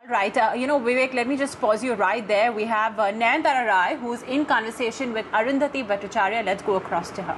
Right. Vivek, let me just pause you right there. We have Nayantara Rai, who's in conversation with Arundhati Bhattacharya. Let's go across to her.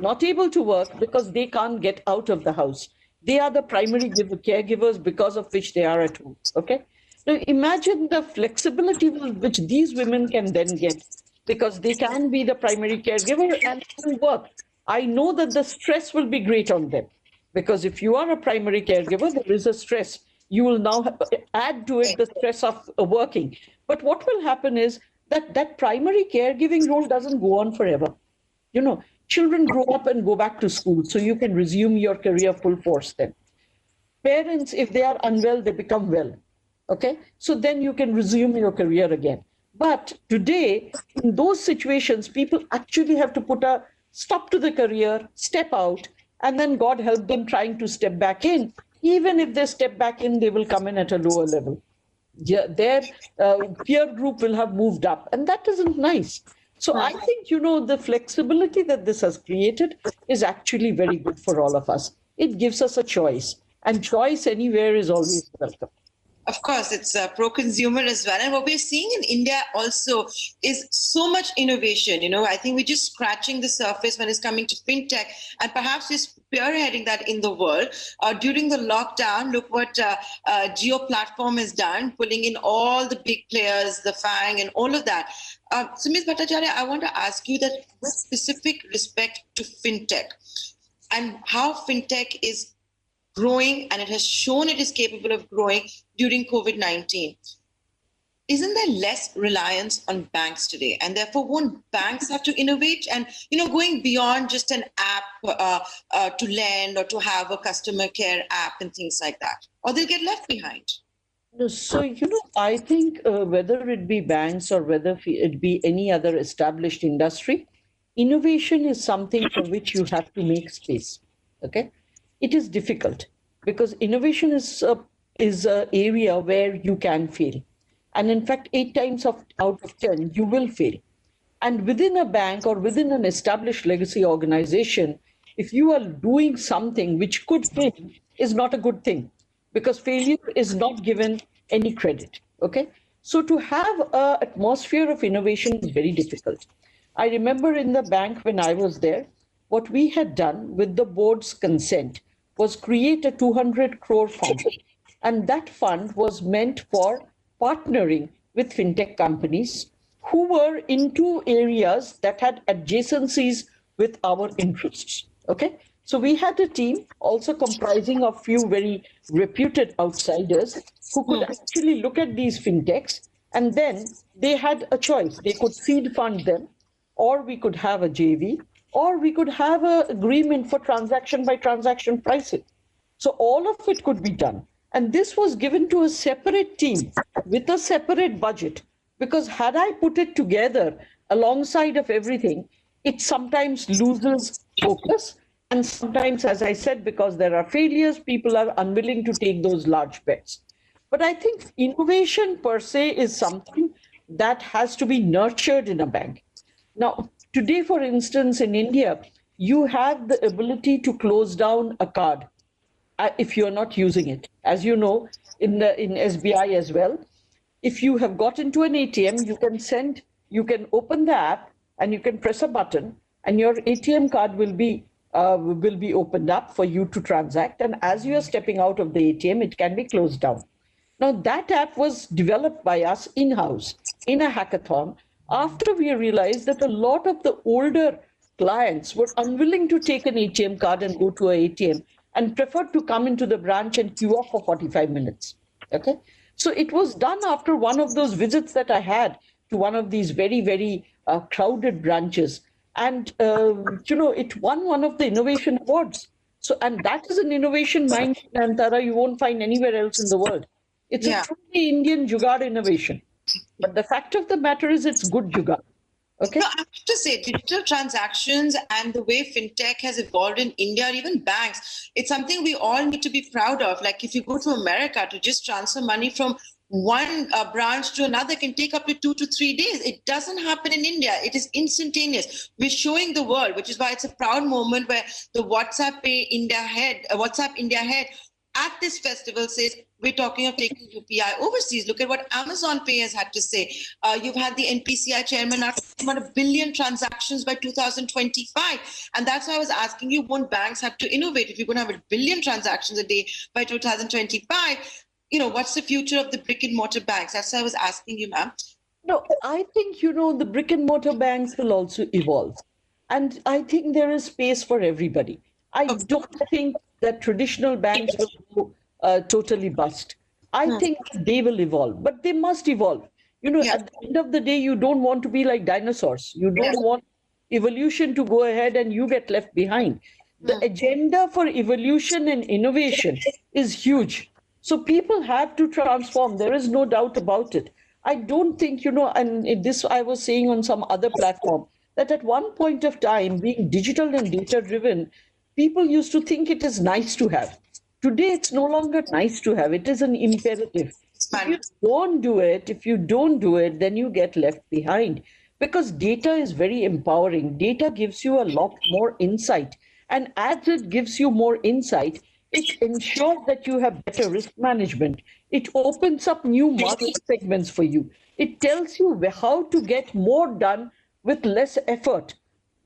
Not able to work because they can't get out of the house. They are the primary caregivers because of which they are at home. Okay. Now imagine the flexibility which these women can then get because they can be the primary caregiver and still work. I know that the stress will be great on them because if you are a primary caregiver, there is a stress. You will now add to it the stress of working. But what will happen is that that primary caregiving role doesn't go on forever. Children grow up and go back to school, so you can resume your career full force then. Parents, if they are unwell, they become well. Okay, so then you can resume your career again. But today, in those situations, people actually have to put a stop to the career, step out, and then God help them trying to step back in. Even if they step back in, they will come in at a lower level. Their peer group will have moved up, and that isn't nice. So I think, the flexibility that this has created is actually very good for all of us. It gives us a choice, and choice anywhere is always welcome. Of course, it's pro-consumer as well. And what we're seeing in India also is so much innovation. I think we're just scratching the surface when it's coming to fintech, and perhaps we're spearheading that in the world. During the lockdown, look what Jio platform has done, pulling in all the big players, the FANG and all of that. So Ms. Bhattacharya, I want to ask you that with specific respect to fintech and how fintech is growing, and it has shown it is capable of growing during COVID-19. Isn't there less reliance on banks today? And therefore, won't banks have to innovate and, going beyond just an app to lend or to have a customer care app and things like that? Or they'll get left behind? So, I think whether it be banks or whether it be any other established industry, innovation is something for which you have to make space. Okay? It is difficult because innovation is an area where you can fail. And in fact, 8 times out of 10, you will fail. And within a bank or within an established legacy organization, if you are doing something which could fail, is not a good thing because failure is not given any credit. Okay? So to have an atmosphere of innovation is very difficult. I remember in the bank when I was there, what we had done with the board's consent was create a 200 crore fund. And that fund was meant for partnering with fintech companies who were into areas that had adjacencies with our interests. Okay. So we had a team also comprising of few very reputed outsiders who could actually look at these fintechs, and then they had a choice. They could seed fund them, or we could have a JV, or we could have an agreement for transaction by transaction pricing. So all of it could be done. And this was given to a separate team with a separate budget, because had I put it together alongside of everything, it sometimes loses focus. And sometimes, as I said, because there are failures, people are unwilling to take those large bets. But I think innovation per se is something that has to be nurtured in a bank. Now, today, for instance, in India, you have the ability to close down a card if you're not using it. As you know, in SBI as well, if you have got into an ATM, you can open the app and you can press a button, and your ATM card will be opened up for you to transact. And as you are stepping out of the ATM, it can be closed down. Now, that app was developed by us in-house in a hackathon after we realized that a lot of the older clients were unwilling to take an ATM card and go to an ATM and preferred to come into the branch and queue up for 45 minutes. Okay. So it was done after one of those visits that I had to one of these very, very crowded branches. And, it won one of the innovation awards. So, and that is an innovation mind, Antara, you won't find anywhere else in the world. It's a truly Indian jugaad innovation. But the fact of the matter is it's good jugaad. Okay. No, I have to say, digital transactions and the way fintech has evolved in India, or even banks, it's something we all need to be proud of. Like if you go to America to just transfer money from one branch to another can take up to 2 to 3 days. It doesn't happen in India. It is instantaneous. We're showing the world, which is why it's a proud moment where the WhatsApp India head at this festival says we're talking of taking UPI overseas. Look at what Amazon Pay has had to say. You've had the NPCI chairman talking about 1 billion transactions by 2025. And that's why I was asking you, won't banks have to innovate? If you're going to have 1 billion transactions a day by 2025, what's the future of the brick and mortar banks? That's why I was asking you, ma'am. No, I think, the brick and mortar banks will also evolve. And I think there is space for everybody. I don't think that traditional banks will go totally bust. I think they will evolve, but they must evolve. At the end of the day, you don't want to be like dinosaurs. You don't want evolution to go ahead and you get left behind. The agenda for evolution and innovation is huge. So people have to transform. There is no doubt about it. I don't think, and this I was saying on some other platform, that at one point of time, being digital and data-driven, people used to think it is nice to have. Today, it's no longer nice to have. It is an imperative. If you don't do it, then you get left behind. Because data is very empowering. Data gives you a lot more insight. And as it gives you more insight, it ensures that you have better risk management. It opens up new market segments for you. It tells you how to get more done with less effort.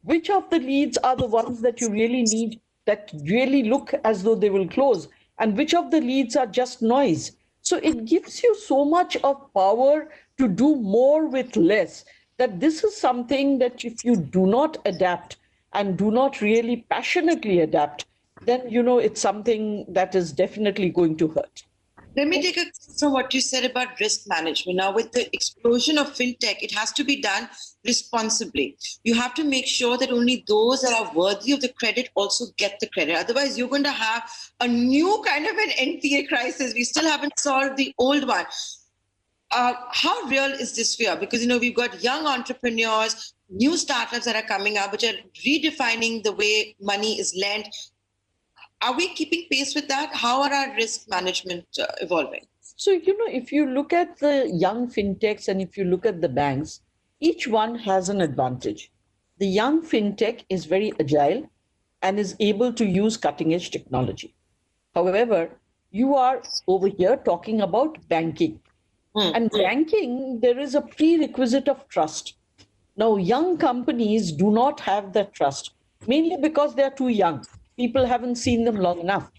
Which of the leads are the ones that you really need, that really look as though they will close, and which of the leads are just noise? So it gives you so much of power to do more with less, that this is something that if you do not adapt and do not really passionately adapt, then, it's something that is definitely going to hurt. Let me take a from what you said about risk management. Now, with the explosion of fintech, it has to be done responsibly. You have to make sure that only those that are worthy of the credit also get the credit. Otherwise, you're going to have a new kind of an NPA crisis. We still haven't solved the old one. How real is this fear? Because, we've got young entrepreneurs, new startups that are coming up, which are redefining the way money is lent. Are we keeping pace with that? How are our risk management evolving? So, if you look at the young fintechs and if you look at the banks, each one has an advantage. The young fintech is very agile and is able to use cutting edge technology. However, you are over here talking about banking. And banking, there is a prerequisite of trust. Now, young companies do not have that trust, mainly because they are too young. People haven't seen them long enough.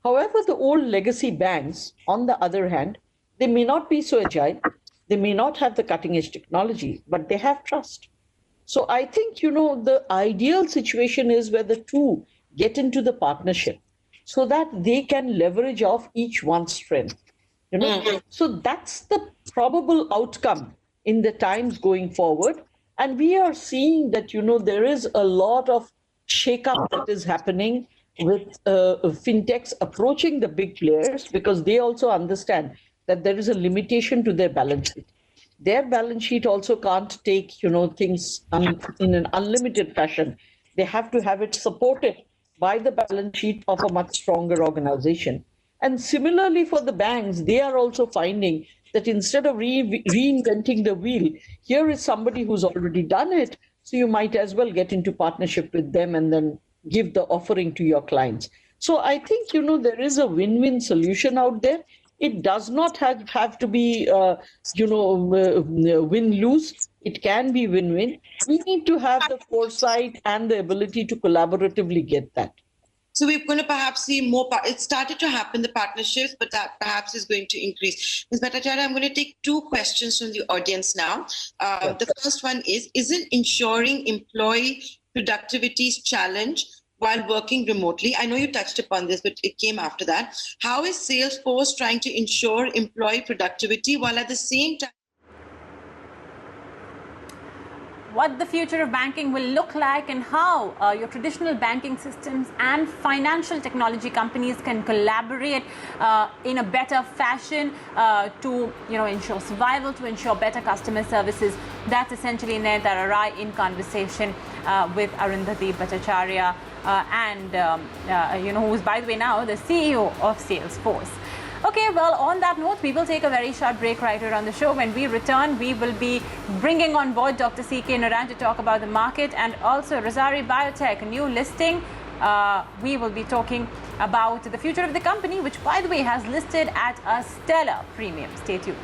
However, the old legacy banks, on the other hand, they may not be so agile. They may not have the cutting edge technology, but they have trust. So I think, the ideal situation is where the two get into the partnership so that they can leverage off each one's strength. So that's the probable outcome in the times going forward. And we are seeing that, there is a lot of shake-up that is happening with fintechs approaching the big players, because they also understand that there is a limitation to their balance sheet. Their balance sheet also can't take, things in an unlimited fashion. They have to have it supported by the balance sheet of a much stronger organization. And similarly for the banks, they are also finding that instead of reinventing the wheel, here is somebody who's already done it. So you might as well get into partnership with them and then give the offering to your clients. So I think, there is a win-win solution out there. It does not have to be, win-lose. It can be win-win. We need to have the foresight and the ability to collaboratively get that. So we're going to perhaps see more. It started to happen, the partnerships, but that perhaps is going to increase. Ms. Bhattacharya, I'm going to take two questions from the audience now. The first one isn't ensuring employee productivity's challenge while working remotely? I know you touched upon this, but it came after that. How is Salesforce trying to ensure employee productivity while at the same time what the future of banking will look like and how your traditional banking systems and financial technology companies can collaborate in a better fashion to ensure survival, to ensure better customer services. That's essentially Nayanthara Rai in conversation with Arundhati Bhattacharya who's by the way now the CEO of Salesforce. Okay, well, on that note, we will take a very short break right here on the show. When we return, we will be bringing on board Dr. C.K. Naran to talk about the market and also Rosari Biotech, a new listing. We will be talking about the future of the company, which, by the way, has listed at a stellar premium. Stay tuned.